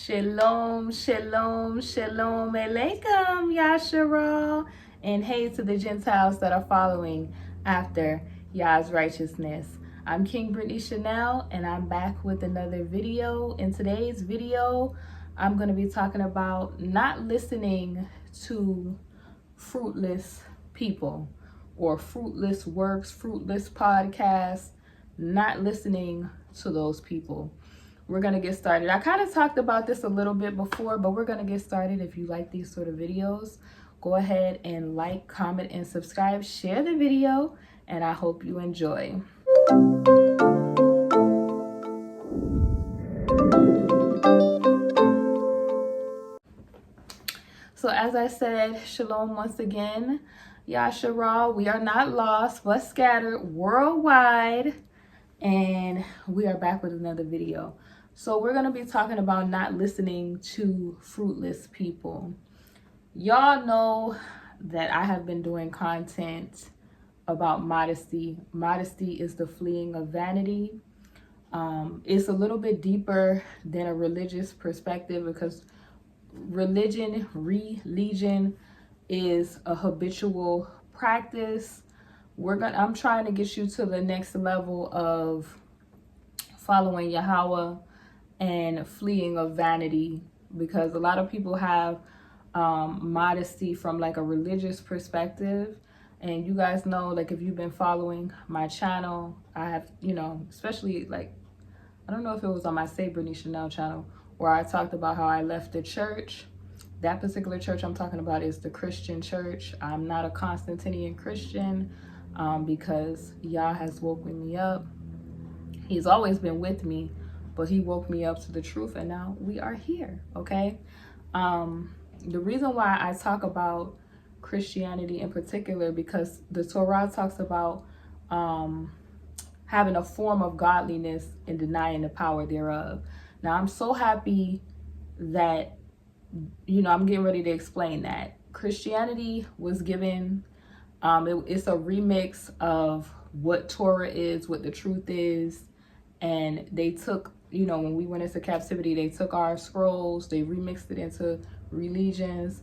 Shalom, shalom, shalom, alaikum, Yasharal, and hey to the Gentiles that are following after Yah's righteousness. I'm King Brittany Chanel, and I'm back with another video. In today's video, I'm going to be talking about not listening to fruitless people or fruitless works, fruitless podcasts, not listening to those people. We're going to get started. I kind of talked about this a little bit before, but we're going to get started. If you like these sort of videos, go ahead and like, comment, and subscribe. Share the video, and I hope you enjoy. So as I said, shalom once again. Yasharal, we are not lost, but scattered worldwide. And we are back with another video. So we're going to be talking about not listening to fruitless people. Y'all know that I have been doing content about modesty. Modesty is the fleeing of vanity. It's a little bit deeper than a religious perspective because religion is a habitual practice. I'm trying to get you to the next level of following Yahweh and fleeing of vanity, because a lot of people have modesty from like a religious perspective. And you guys know, like, if you've been following my channel, I have, especially like, I don't know if it was on my Say Brittany Chanel channel where I talked about how I left the church. That particular church I'm talking about is the Christian church. I'm not a Constantinian Christian because Yah has woken me up. He's always been with me, but he woke me up to the truth, and now we are here, okay? The reason why I talk about Christianity in particular, because the Torah talks about having a form of godliness and denying the power thereof. Now, I'm so happy that, I'm getting ready to explain that. Christianity was given, it's a remix of what Torah is, what the truth is, and they took, when we went into captivity, they took our scrolls, they remixed it into religions,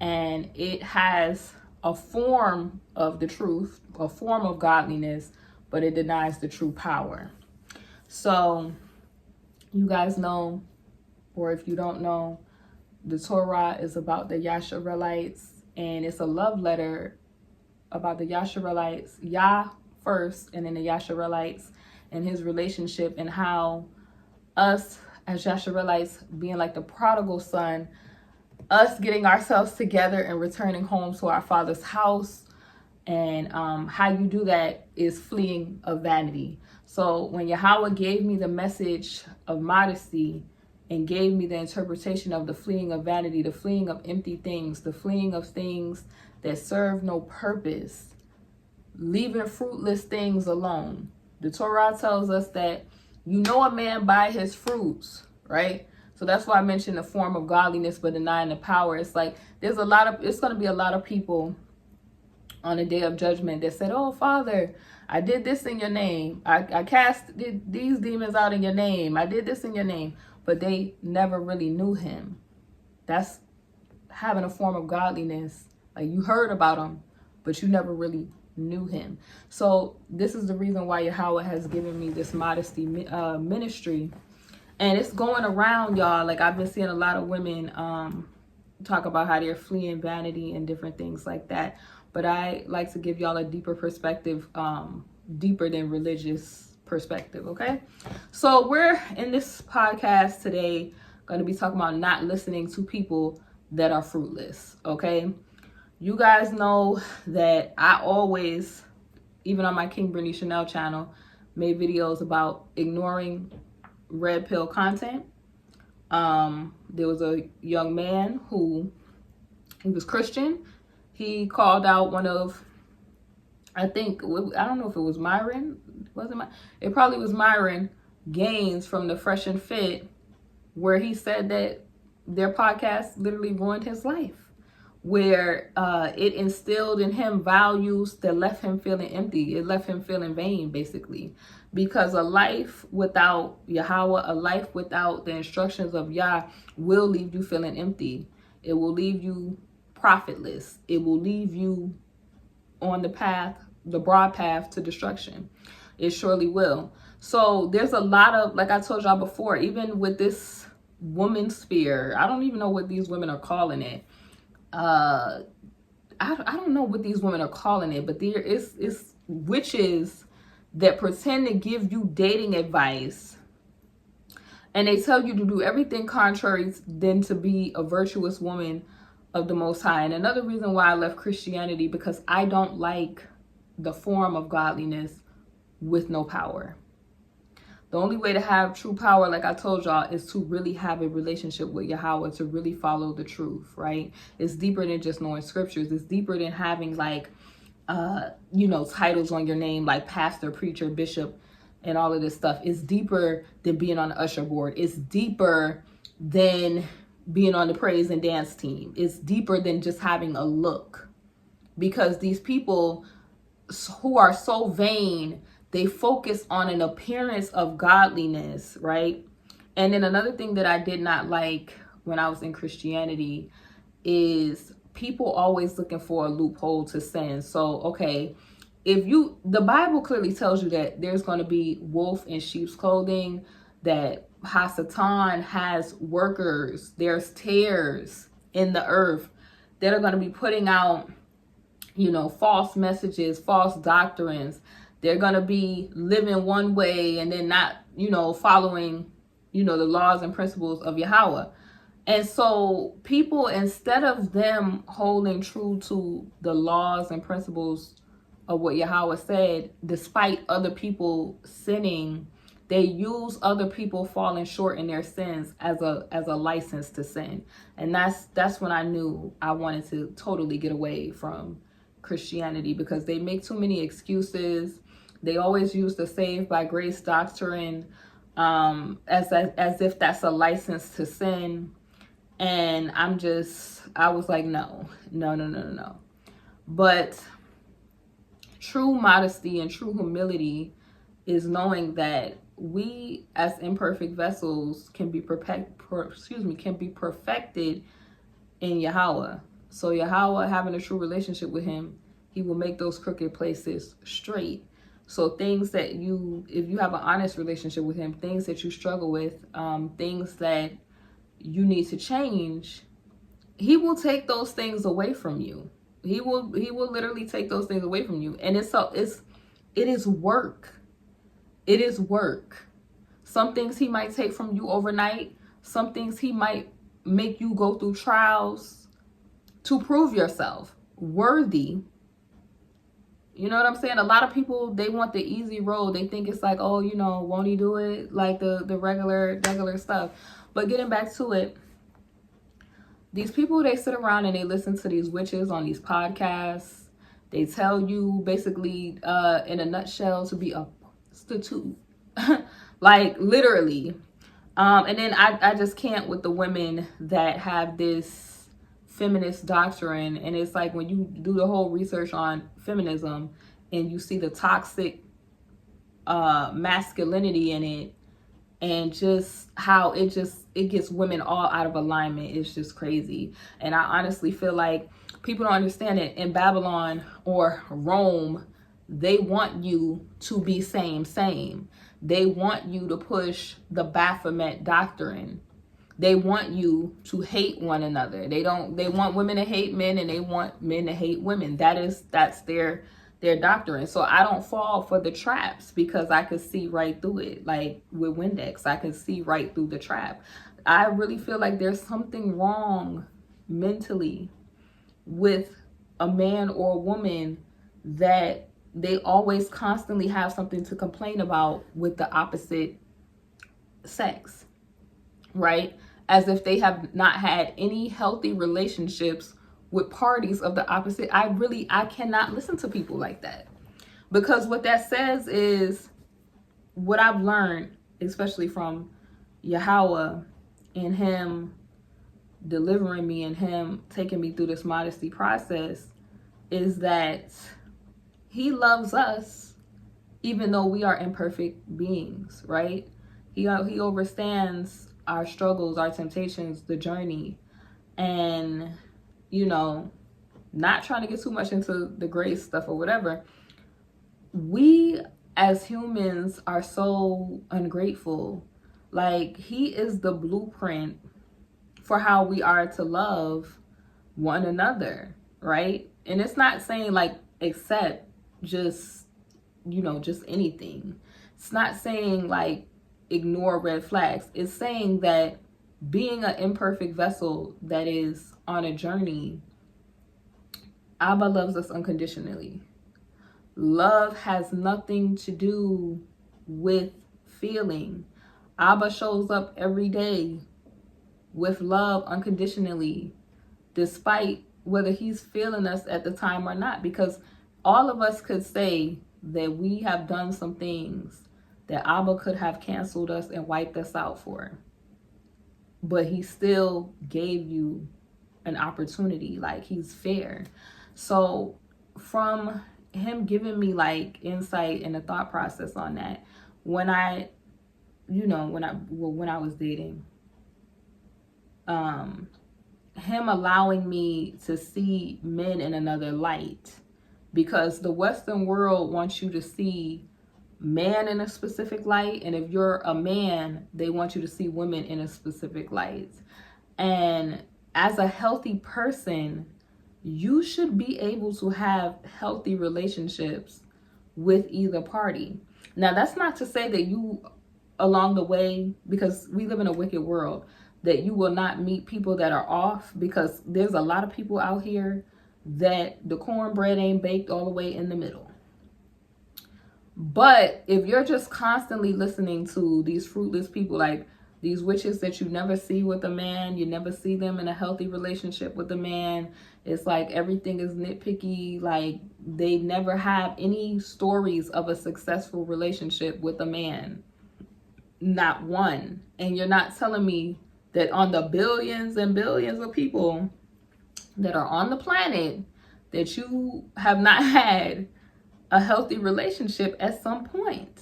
and it has a form of the truth, a form of godliness, but it denies the true power. So you guys know, or if you don't know, the Torah is about the Yasharalites, and it's a love letter about the Yasharalites, Yah first, and then the Yasharalites and his relationship, and how us as Yasharalites being like the prodigal son, us getting ourselves together and returning home to our father's house, and how you do that is fleeing of vanity. So when Yahweh gave me the message of modesty and gave me the interpretation of the fleeing of vanity, the fleeing of empty things, the fleeing of things that serve no purpose, leaving fruitless things alone. The Torah tells us that you know a man by his fruits, right? So that's why I mentioned the form of godliness but denying the power. It's like it's going to be a lot of people on the day of judgment that said, oh, Father, I did this in your name. I cast these demons out in your name. I did this in your name. But they never really knew him. That's having a form of godliness. Like, you heard about him, but you never really knew him. So this is the reason why Yahweh has given me this modesty ministry. And it's going around, y'all. Like, I've been seeing a lot of women talk about how they're fleeing vanity and different things like that. But I like to give y'all a deeper perspective, deeper than religious perspective, okay? So we're in this podcast today going to be talking about not listening to people that are fruitless, okay? You guys know that I always, even on my King Brittany Chanel channel, made videos about ignoring red pill content. There was a young man he was Christian. He called out one of, I don't know if it was Myron. It probably was Myron Gaines from the Fresh and Fit, where he said that their podcast literally ruined his life. where it instilled in him values that left him feeling empty. It left him feeling vain, basically. Because a life without Yahweh, a life without the instructions of Yah will leave you feeling empty. It will leave you profitless. It will leave you on the path, the broad path to destruction. It surely will. So there's a lot of, like I told y'all before, even with this woman sphere, I don't even know what these women are calling it. I don't know what these women are calling it, but there is witches that pretend to give you dating advice, and they tell you to do everything contrary than to be a virtuous woman of the Most High. And another reason why I left Christianity, because I don't like the form of godliness with no power. The only way to have true power, like I told y'all, is to really have a relationship with Yahweh, to really follow the truth, right? It's deeper than just knowing scriptures. It's deeper than having like, titles on your name, like pastor, preacher, bishop, and all of this stuff. It's deeper than being on the usher board. It's deeper than being on the praise and dance team. It's deeper than just having a look. Because these people who are so vain, they focus on an appearance of godliness, right? And then another thing that I did not like when I was in Christianity is people always looking for a loophole to sin. So, okay, the Bible clearly tells you that there's going to be wolf in sheep's clothing, that Hasatan has workers, there's tares in the earth that are going to be putting out, false messages, false doctrines. They're going to be living one way and then not, following, the laws and principles of Yahweh. And so people, instead of them holding true to the laws and principles of what Yahweh said, despite other people sinning, they use other people falling short in their sins as a license to sin. And that's when I knew I wanted to totally get away from Christianity, because they make too many excuses. They always use the saved by grace doctrine as if that's a license to sin. And I was like, no. But true modesty and true humility is knowing that we as imperfect vessels can be perfected in Yahweh. So Yahweh, having a true relationship with him, he will make those crooked places straight. So things that if you have an honest relationship with him, things that you struggle with, things that you need to change, he will take those things away from you. He will literally take those things away from you. And it is work. It is work. Some things he might take from you overnight. Some things he might make you go through trials to prove yourself worthy. You know what I'm saying? A lot of people, they want the easy road. They think it's like, oh, won't he do it? Like the regular stuff. But getting back to it, these people, they sit around and they listen to these witches on these podcasts. They tell you basically, in a nutshell, to be a prostitute. Like literally. And then I just can't with the women that have this feminist doctrine. And it's like when you do the whole research on feminism and you see the toxic masculinity in it, and just how it gets women all out of alignment. It's just crazy. And I honestly feel like people don't understand it. In Babylon or Rome, they want you to be same. They want you to push the Baphomet doctrine. They want you to hate one another. They want women to hate men, and they want men to hate women. That's their doctrine. So I don't fall for the traps, because I could see right through it. Like with Windex, I can see right through the trap. I really feel like there's something wrong mentally with a man or a woman that they always constantly have something to complain about with the opposite sex, right? As if they have not had any healthy relationships with parties of the opposite. I cannot listen to people like that, because what that says is, what I've learned, especially from Yahweh and him delivering me and him taking me through this modesty process is that he loves us even though we are imperfect beings, right? He understands our struggles, our temptations, the journey. And, you know, not trying to get too much into the grace stuff or whatever, we as humans are so ungrateful. Like, he is the blueprint for how we are to love one another, right? And it's not saying like accept just, you know, just anything. It's not saying like ignore red flags. It's saying that being an imperfect vessel that is on a journey, Abba loves us unconditionally. Love has nothing to do with feeling. Abba shows up every day with love unconditionally, despite whether he's feeling us at the time or not. Because all of us could say that we have done some things that Abba could have canceled us and wiped us out for. But he still gave you an opportunity. Like, he's fair. So from him giving me like insight and a thought process on that, when I was dating, him allowing me to see men in another light, because the Western world wants you to see man in a specific light, and if you're a man, they want you to see women in a specific light. And as a healthy person, you should be able to have healthy relationships with either party. Now, that's not to say that you, along the way, because we live in a wicked world, that you will not meet people that are off, because there's a lot of people out here that the cornbread ain't baked all the way in the middle. But if you're just constantly listening to these fruitless people, like these witches that you never see with a man, you never see them in a healthy relationship with a man. It's like everything is nitpicky. Like, they never have any stories of a successful relationship with a man. Not one. And you're not telling me that on the billions and billions of people that are on the planet, that you have not had a healthy relationship at some point.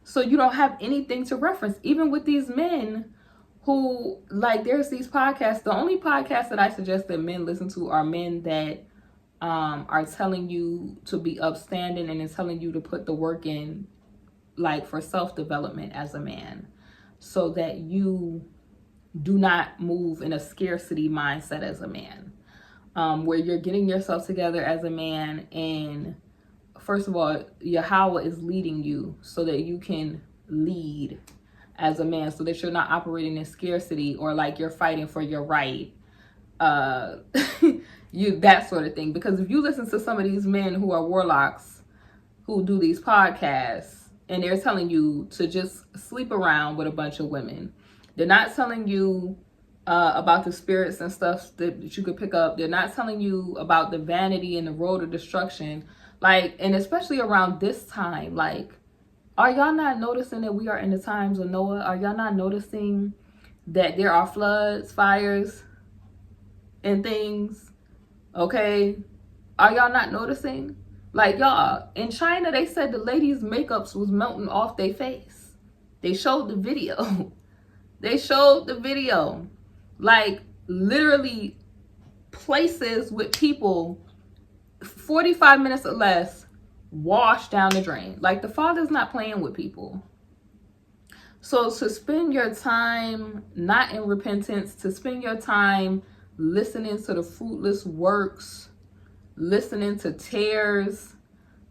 So you don't have anything to reference. Even with these men who, like, there's these podcasts. The only podcasts that I suggest that men listen to are men that are telling you to be upstanding and is telling you to put the work in, like, for self-development as a man, so that you do not move in a scarcity mindset as a man, where you're getting yourself together as a man, and first of all, Yahweh is leading you so that you can lead as a man, so that you're not operating in scarcity or like you're fighting for your right, that sort of thing. Because if you listen to some of these men who are warlocks, who do these podcasts, and they're telling you to just sleep around with a bunch of women, they're not telling you about the spirits and stuff that you could pick up. They're not telling you about the vanity and the road of destruction. Like, and especially around this time, like, are y'all not noticing that we are in the times of Noah? Are y'all not noticing that there are floods, fires, and things? Okay? Are y'all not noticing? Like, y'all, in China, they said the ladies' makeups was melting off their face. They showed the video. They showed the video. Like, literally places with people 45 minutes or less wash down the drain. Like, the Father's not playing with people. So to spend your time not in repentance, to spend your time listening to the fruitless works, listening to tares,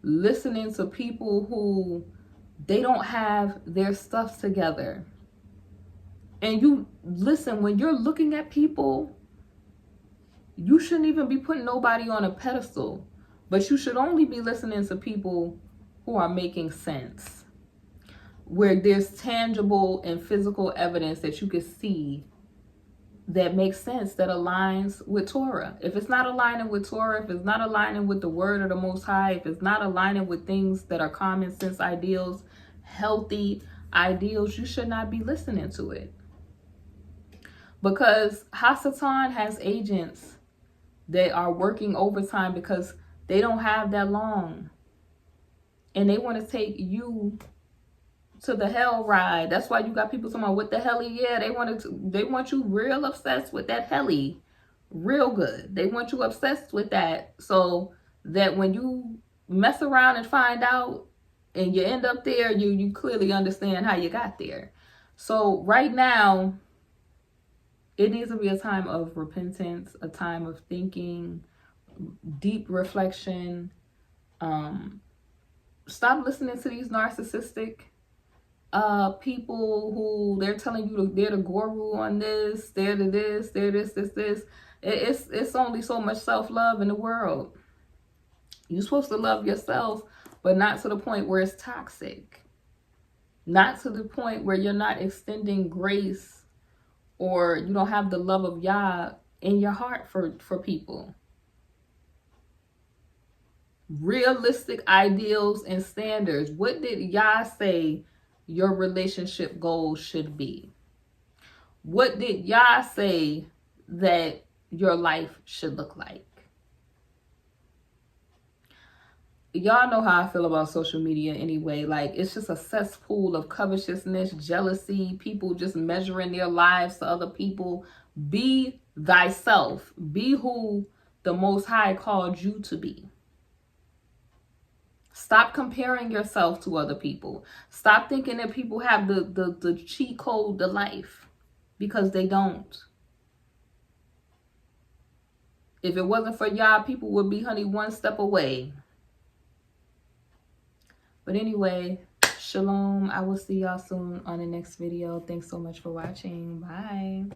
listening to people who they don't have their stuff together. And you listen, when you're looking at people, you shouldn't even be putting nobody on a pedestal, but you should only be listening to people who are making sense, where there's tangible and physical evidence that you can see that makes sense, that aligns with Torah. If it's not aligning with Torah, if it's not aligning with the word of the Most High, if it's not aligning with things that are common sense ideals, healthy ideals, you should not be listening to it. Because Hasatan has agents that are working overtime because they don't have that long. And they want to take you to the hell ride. That's why you got people talking about what the heli. Yeah, they want you real obsessed with that heli. Real good. They want you obsessed with that so that when you mess around and find out and you end up there, you clearly understand how you got there. So right now, it needs to be a time of repentance, a time of thinking, deep reflection. Stop listening to these narcissistic people who they're telling you they're the guru on this, they're the this, they're this. It's only so much self-love in the world. You're supposed to love yourself, but not to the point where it's toxic. Not to the point where you're not extending grace or you don't have the love of Yah in your heart for people. Realistic ideals and standards. What did Yah say your relationship goals should be? What did Yah say that your life should look like? Y'all know how I feel about social media anyway. Like, it's just a cesspool of covetousness, jealousy, people just measuring their lives to other people. Be thyself. Be who the Most High called you to be. Stop comparing yourself to other people. Stop thinking that people have the cheat code to life, because they don't. If it wasn't for Yah, people would be, honey, one step away. But anyway, shalom. I will see y'all soon on the next video. Thanks so much for watching. Bye.